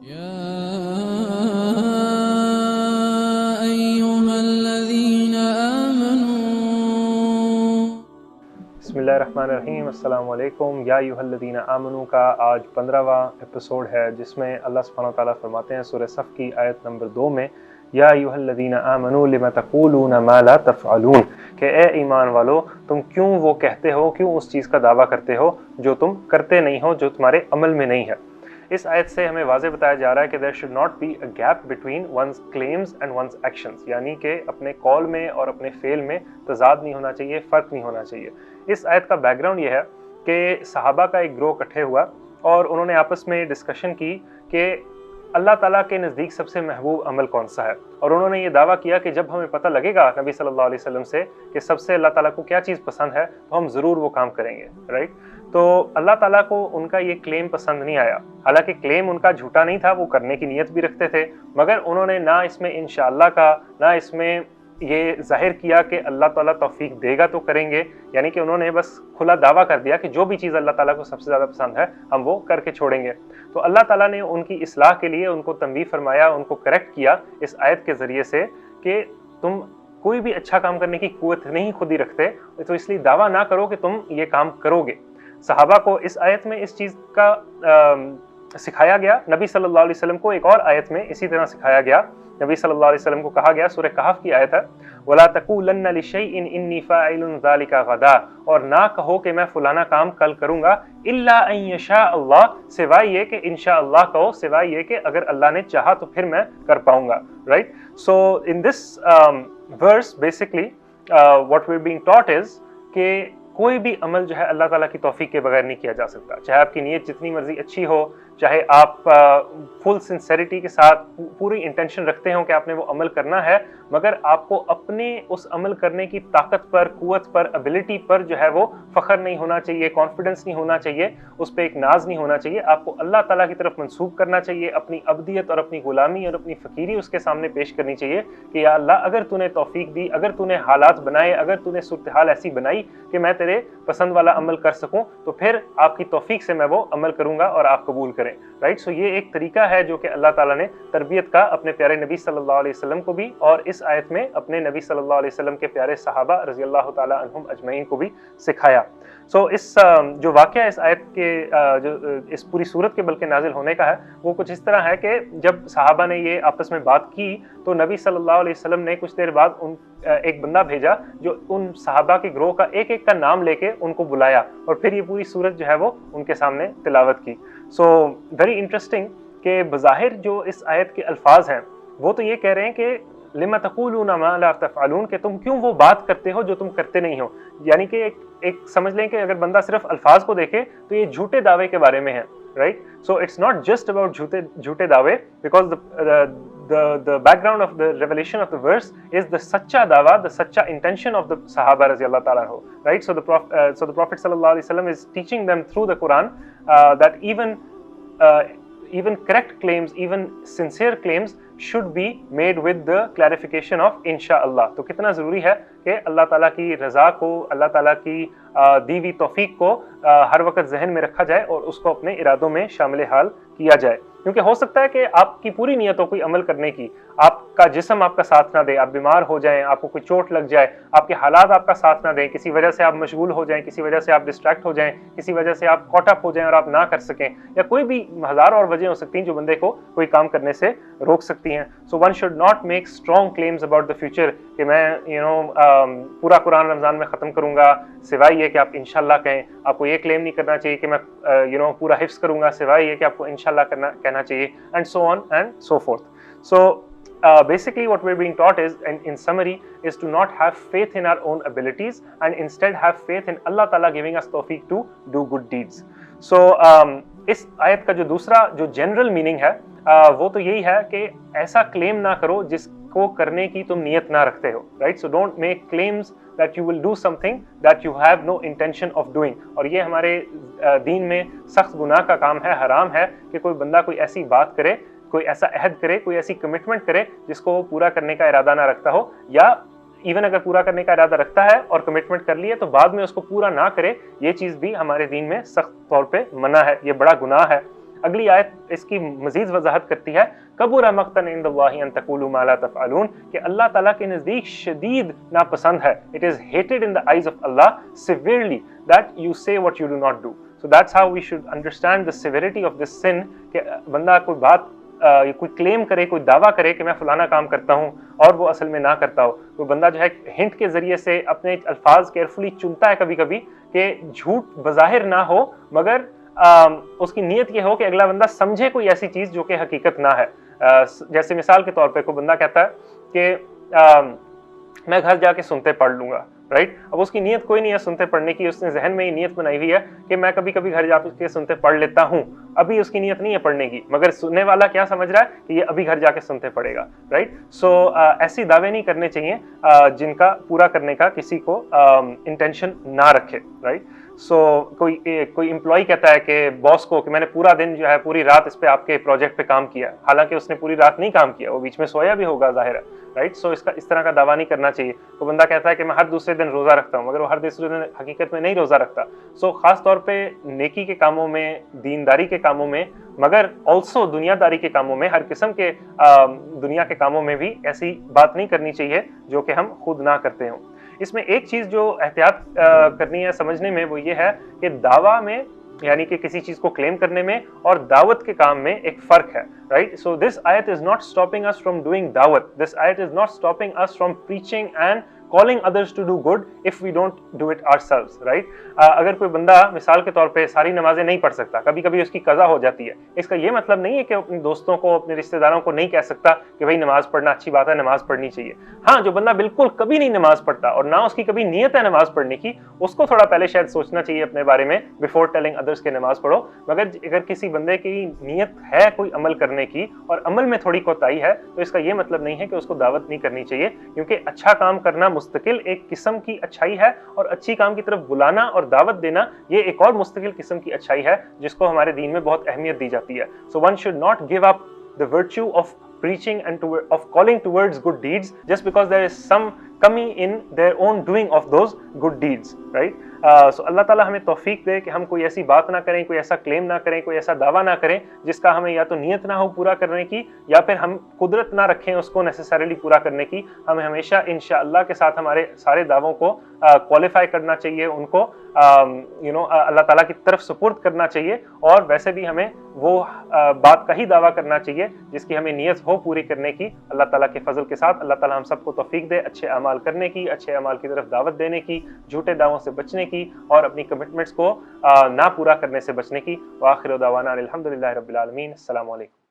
يا أيها الذين آمنوا बिस्मिल्लाहिर्रहमानिर्रहीम। अस्सलाम वालेकुम। या अय्युहल्लज़ीना आमनू का आज 15वां एपिसोड है, जिसमें अल्लाह सुब्हानहू व तआला फरमाते हैं सूरह सफ़ की आयत नंबर 2 में, या अय्युहल्लज़ीना आमनू लिमा तक़ूलूना मा ला तफ़अलून, कि ए ईमान वालो, तुम क्यों वो कहते हो, क्यों उस चीज़ का दावा करते हो जो तुम करते नहीं हो, जो तुम्हारे अमल में नहीं है। इस आयत से हमें वाज़े बताया जा रहा है कि there should not be a gap between one's claims and one's actions, यानी कि अपने कॉल में और अपने फेल में तज़ाद नहीं होना चाहिए, फ़र्क नहीं होना चाहिए। इस आयत का बैकग्राउंड ये है कि सहाबा का एक ग्रोह इकट्ठे हुआ और उन्होंने आपस में डिस्कशन की कि अल्लाह ताला के नज़दीक सबसे महबूब अमल कौन सा है, और उन्होंने ये दावा किया कि जब हमें पता लगेगा नबी सल्लल्लाहु अलैहि वसल्लम से कि सबसे अल्लाह ताला को क्या चीज़ पसंद है, तो हम ज़रूर वो काम करेंगे। राइट, तो अल्लाह ताला को उनका ये क्लेम पसंद नहीं आया। हालांकि क्लेम उनका झूठा नहीं था, वो करने की नीयत भी रखते थे, मगर उन्होंने ना इसमें इंशाअल्लाह का, ना इसमें ये जाहिर किया कि अल्लाह ताला तौफीक देगा तो करेंगे, यानी कि उन्होंने बस खुला दावा कर दिया कि जो भी चीज़ अल्लाह ताला को सबसे ज़्यादा पसंद है हम वो करके छोड़ेंगे। तो अल्लाह ताला ने उनकी इस्लाह के लिए उनको तंबीह फरमाया, उनको करेक्ट किया इस आयत के ज़रिए से कि तुम कोई भी अच्छा काम करने की कुव्वत नहीं खुद ही रखते, तो इसलिए दावा ना करो कि तुम ये काम करोगे। सहाबा को इस आयत में इस चीज़ का सिखाया गया। नबी सल्लल्लाहु अलैहि वसल्लम को एक और आयत में इसी तरह सिखाया गया। नबी सल्लल्लाहु अलैहि वसल्लम को कहा गया, सूरह कहफ की आयत है, वला तकूलन्ना लिशैइन इन्नी फाइलुन ज़ालिका गदा, और ना कहो कि मैं फलाना काम कल करूंगा, इल्ला अन यशा अल्लाह, सिवाय ये कि इंशाअल्लाह कहो, सिवाय ये कि अगर अल्लाह ने चाहा तो फिर मैं कर पाऊंगा। Right, so in this verse basically what we are being taught is कि कोई भी अमल जो है अल्लाह ताला की तौफीक के बगैर नहीं किया जा सकता। चाहे आपकी नीयत जितनी मर्जी अच्छी हो, चाहे आप फुल सिंसेरिटी के साथ पूरी इंटेंशन रखते हो कि आपने वो अमल करना है, मगर आपको अपने उस अमल करने की ताकत पर, कुव्वत पर, एबिलिटी पर जो है वो फ़ख्र नहीं होना चाहिए, कॉन्फिडेंस नहीं होना चाहिए, उस पर एक नाज नहीं होना चाहिए। आपको अल्लाह ताला की तरफ मंसूब करना चाहिए, अपनी अब्दियत और अपनी गुलामी और अपनी फ़कीरी उसके सामने पेश करनी चाहिए कि या अल्लाह, अगर तूने तौफीक दी, अगर तूने हालात बनाए, अगर तूने सूरत हाल ऐसी बनाई कि मैं तेरे पसंद वाला अमल कर सकूं, तो फिर आपकी तौफीक से मैं वो अमल करूंगा और आप कबूल करें। राइट, सो ये एक तरीका है जो कि अल्लाह ताला ने तरबियत का अपने प्यारे नबी सल्लल्लाहु अलैहि वसल्लम को भी, और इस आयत में अपने नबी सल्लल्लाहु अलैहि वसल्लम के प्यारे सहाबा रज़ी अल्लाह ताला अन्हुम अजमईन को भी सिखाया। सो इस जो वाक़या इस आयत के जो इस पूरी सूरत के बल्कि नाजिल होने का है, वो कुछ इस तरह है कि जब सहाबा ने ये आपस में बात की, तो नबी सल्लल्लाहु अलैहि वसल्लम ने कुछ देर बाद एक बंदा भेजा जो उन सहाबा के ग्रोह का एक एक का नाम लेके उनको बुलाया, और फिर ये पूरी सूरत जो है वो उनके सामने तिलावत की। सो वेरी इंटरेस्टिंग कि बज़ाहिर जो इस आयत के अल्फाज हैं वो तो ये कह रहे हैं कि लिमा तक़ूलूना मा ला तफ़अलून, कि तुम क्यों वो बात करते हो जो तुम करते नहीं हो। यानी कि एक समझ लें कि अगर बंदा सिर्फ अल्फाज को देखे तो ये झूठे दावे के बारे में है। Right, so it's not just about झूठे दावे, because the background of the revelation of the verse is the sacha dawa, the sacha intention of the Sahaba radiyallahu ta'ala anhu. Right, so the Prophet sallallahu alaihi wasallam is teaching them through the Quran that even correct claims, even sincere claims should be made with the clarification of इंशाअल्लाह। तो कितना ज़रूरी है कि अल्लाह ताला की रज़ा को, अल्लाह ताला की दी हुई तौफीक को हर वक्त जहन में रखा जाए और उसको अपने इरादों में शामिल हाल किया जाए। क्योंकि हो सकता है कि आपकी पूरी नीयत हो कोई अमल करने की, आपका जिस्म आपका साथ ना दे, आप बीमार हो जाएं, आपको कोई चोट लग जाए, आपके हालात आपका साथ ना दें, किसी वजह से आप मशगूल हो जाएं, किसी वजह से आप डिस्ट्रैक्ट हो जाएं, किसी वजह से आप कॉट अप हो जाएं और आप ना कर सकें, या कोई भी हज़ार और वजह हो सकती हैं जो बंदे को कोई काम करने से रोक सकती हैं। So one should not make strong claims about the future कि मैं पूरा कुरान रमज़ान में ख़त्म करूँगा, सिवाय ये कि आप इंशाल्लाह कहें। आपको ये क्लेम नहीं करना चाहिए कि मैं पूरा हिफ्ज़ करूँगा, सिवाय ये कि आपको इंशाल्लाह कहना चाहिए, and so on and so forth. So basically what we're being taught is, in summary, is to not have faith in our own abilities and instead have faith in Allah Ta'ala giving us tawfiq to do good deeds. So इस आयत का जो दूसरा जो general meaning है वो तो यही है कि ऐसा क्लेम ना करो जिसको करने की तुम नियत ना रखते हो। Right, so don't make claims that you will do something that you have no intention of doing। और ये हमारे दीन में सख्त गुनाह का काम है, हराम है कि कोई बंदा कोई ऐसी बात करे, कोई ऐसा अहद करे, कोई ऐसी कमिटमेंट करे जिसको वो पूरा करने का इरादा ना रखता हो, या इवन अगर पूरा करने का इरादा रखता है और कमिटमेंट कर लिए तो बाद में उसको पूरा ना करे। ये चीज़ भी हमारे दीन में सख्त तौर पे मना है, ये बड़ा गुनाह है। اگلی آیت اس کی مزید وضاحت کرتی ہے کبر مقتا عند اللہ ان تقولوا ما لا تفعلون کہ اللہ تعالیٰ کے نزدیک شدید ناپسند ہے. It is hated in the eyes of Allah severely that you say what you do not do. So that's how we should understand the severity of this sin کہ بندہ کوئی بات کوئی کلیم کرے, کوئی دعویٰ کرے کہ میں فلانا کام کرتا ہوں اور وہ اصل میں نہ کرتا ہو. کوئی بندہ جو ہے ہنٹ کے ذریعے سے اپنے الفاظ کیئرفلی چنتا ہے کبھی کبھی کہ جھوٹ بظاہر نہ ہو مگر اس کی نیت یہ ہو کہ اگلا بندہ سمجھے کوئی ایسی چیز جو کہ حقیقت نہ ہے. جیسے مثال کے طور پہ کوئی بندہ کہتا ہے کہ میں گھر جا کے سنتے پڑھ لوں گا, رائٹ. اب اس کی نیت کوئی نہیں ہے سنتے پڑھنے کی, اس نے ذہن میں یہ نیت بنائی ہوئی ہے کہ میں کبھی کبھی گھر جا کے سنتے پڑھ لیتا ہوں, ابھی اس کی نیت نہیں ہے پڑھنے کی, مگر سننے والا کیا سمجھ رہا ہے کہ یہ ابھی گھر جا کے سنتے پڑھے گا, رائٹ. سو ایسی دعوے نہیں کرنے چاہیے جن کا پورا کرنے کا کسی کو انٹینشن نہ رکھے, رائٹ. سو کوئی امپلائی کہتا ہے کہ باس کو کہ میں نے پورا دن جو ہے پوری رات اس پہ آپ کے پروجیکٹ پہ کام کیا, حالانکہ اس نے پوری رات نہیں کام کیا, وہ بیچ میں سویا بھی ہوگا ظاہر ہے, رائٹ. سو اس طرح کا دعویٰ نہیں کرنا چاہیے. وہ بندہ کہتا ہے کہ میں ہر دوسرے دن روزہ رکھتا ہوں, مگر وہ ہر دوسرے دن حقیقت میں نہیں روزہ رکھتا. سو خاص طور پہ نیکی کے کاموں میں, دینداری کے کاموں میں, مگر آلسو دنیا داری کے کاموں میں, ہر قسم کے دنیا کے کاموں میں بھی ایسی بات نہیں کرنی چاہیے جو کہ ہم خود نہ کرتے ہوں. اس میں ایک چیز جو احتیاط کرنی ہے سمجھنے میں وہ یہ ہے کہ دعویٰ میں یعنی کہ کسی چیز کو کلیم کرنے میں اور دعوت کے کام میں ایک فرق ہے, رائٹ. سو دس آیت is not stopping us from doing دعوت, دس آیت is not stopping us from preaching and calling others to do good if we don't do it ourselves, right. اگر کوئی بندہ مثال کے طور پہ ساری نمازیں نہیں پڑھ سکتا, کبھی کبھی اس کی قضا ہو جاتی ہے, اس کا یہ مطلب نہیں ہے کہ اپنے دوستوں کو, اپنے رشتہ داروں کو نہیں کہہ سکتا کہ بھائی نماز پڑھنا اچھی بات ہے, نماز پڑھنی چاہیے. ہاں, جو بندہ بالکل کبھی نہیں نماز پڑھتا اور نہ اس کی کبھی نیت ہے نماز پڑھنے کی, اس کو تھوڑا پہلے شاید سوچنا چاہیے اپنے بارے میں بفور ٹیلنگ ادرس کہ نماز پڑھو. مگر اگر کسی بندے کی نیت ہے کوئی عمل کرنے کی اور عمل میں تھوڑی کوتاہی ہے تو اس کا یہ مطلب نہیں ہے کہ اس کو دعوت نہیں کرنی چاہیے, کیونکہ اچھا کام کرنا مستقل ایک قسم کی اچھائی ہے اور اچھی کام کی طرف بلانا اور دعوت دینا یہ ایک اور مستقل قسم کی اچھائی ہے جس کو ہمارے دین میں بہت اہمیت دی جاتی ہے. So one should not give up the virtue of preaching and of calling towards good deeds just because there is some kami in their own doing of those good deeds, right. So اللہ تعالیٰ ہمیں توفیق دے کہ ہم کوئی ایسی بات نہ کریں, کوئی ایسا کلیم نہ کریں, کوئی ایسا دعویٰ نہ کریں جس کا ہمیں یا تو نیت نہ ہو پورا کرنے کی یا پھر ہم قدرت نہ رکھیں اس کو نیسیسریلی پورا کرنے کی. ہمیں ہمیشہ انشاءاللہ کے ساتھ ہمارے سارے دعووں کو کوالیفائی کرنا چاہیے, ان کو اللہ تعالیٰ کی طرف سپرد کرنا چاہیے, اور ویسے بھی ہمیں وہ بات کا ہی دعویٰ کرنا چاہیے جس کی ہمیں نیت ہو پوری کرنے کی. اللہ تعالیٰ کے فضل کے ساتھ اللہ تعالیٰ ہم سب کو توفیق دے اچھے اعمال کرنے کی, اچھے اعمال کی طرف دعوت دینے کی, جھوٹے دعووں سے بچنے کی اور اپنی کمٹمنٹس کو نہ پورا کرنے سے بچنے کی. وآخر دعوانا الحمدللہ رب العالمین. السلام علیکم.